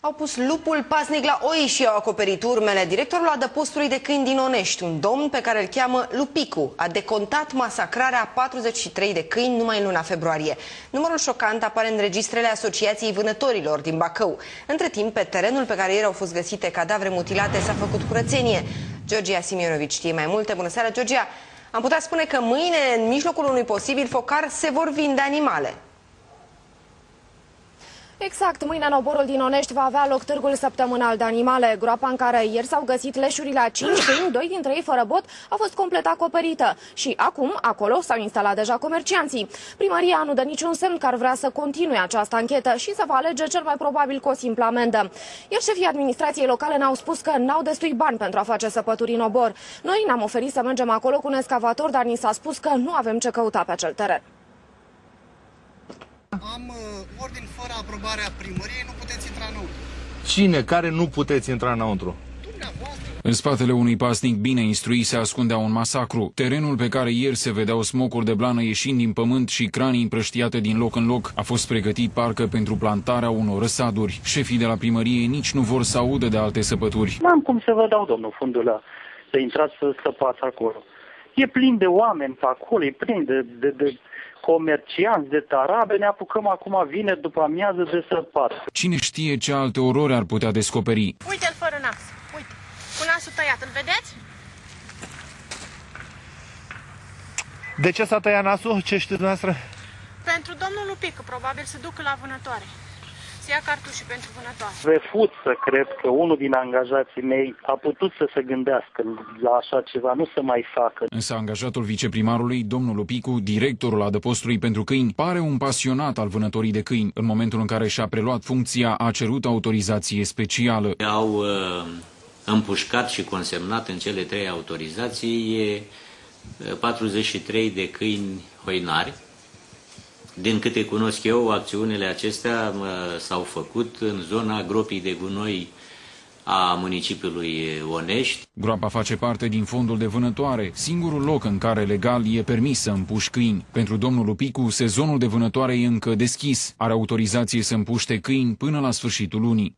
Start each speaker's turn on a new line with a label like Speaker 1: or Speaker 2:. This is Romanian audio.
Speaker 1: Au pus lupul paznic la oi și au acoperit urmele. Directorul adăpostului de câini din Onești, un domn pe care îl cheamă Lupicu, a decontat masacrarea a 43 de câini numai în luna februarie. Numărul șocant apare în registrele Asociației Vânătorilor din Bacău. Între timp, pe terenul pe care ieri au fost găsite cadavre mutilate s-a făcut curățenie. Georgia Simionovici știe mai multe. Bună seara, Georgia! Am putea spune că mâine, în mijlocul unui posibil focar, se vor vinde animale.
Speaker 2: Exact, mâine în oborul din Onești va avea loc târgul săptămânal de animale. Groapa în care ieri s-au găsit leșurile a 5 câini, 2 dintre ei fără bot, a fost complet acoperită. Și acum, acolo s-au instalat deja comercianții. Primăria nu dă niciun semn că ar vrea să continue această anchetă și să va alege cel mai probabil cu o simplă amendă. Iar șefii administrației locale ne-au spus că n-au destui bani pentru a face săpături în obor. Noi ne-am oferit să mergem acolo cu un excavator, dar ni s-a spus că nu avem ce căuta pe acel teren.
Speaker 3: Am ordin fără aprobarea primăriei, nu puteți intra înăuntru.
Speaker 4: Cine? Care nu puteți intra înăuntru?
Speaker 5: În spatele unui pasnic bine instruit se ascundea un masacru. Terenul pe care ieri se vedeau smocuri de blană ieșind din pământ și cranii împrăștiate din loc în loc a fost pregătit parcă pentru plantarea unor răsaduri. Șefii de la primărie nici nu vor să audă de alte săpături.
Speaker 6: N-am cum să vă dau, domnul Fundula, să intrați să săpați acolo. E plin de oameni pe acolo, e plin de comercianți, de tarabe, ne apucăm acum vineri după amiază de săpat.
Speaker 5: Cine știe ce alte orori ar putea descoperi?
Speaker 7: Uite-l fără nas, uite, cu nasul tăiat, îl vedeți?
Speaker 4: De ce s-a tăiat nasul? Ce știți dumneavoastră?
Speaker 7: Pentru domnul Lupicu, probabil se ducă la vânătoare. Să ia cartușii pentru vânătoare.
Speaker 6: Refuz să cred că unul din angajații mei a putut să se gândească la așa ceva, nu să mai facă.
Speaker 5: Însă angajatul viceprimarului, domnul Lupicu, directorul adăpostului pentru câini, pare un pasionat al vânătorii de câini. În momentul în care și-a preluat funcția, a cerut autorizație specială.
Speaker 8: Au împușcat și consemnat în cele 3 autorizații 43 de câini hoinari. Din câte cunosc eu, acțiunile acestea s-au făcut în zona gropii de gunoi a municipiului Onești.
Speaker 5: Groapa face parte din fondul de vânătoare, singurul loc în care legal e permis să împuși câini. Pentru domnul Lupicu, sezonul de vânătoare e încă deschis. Are autorizație să împuște câini până la sfârșitul lunii.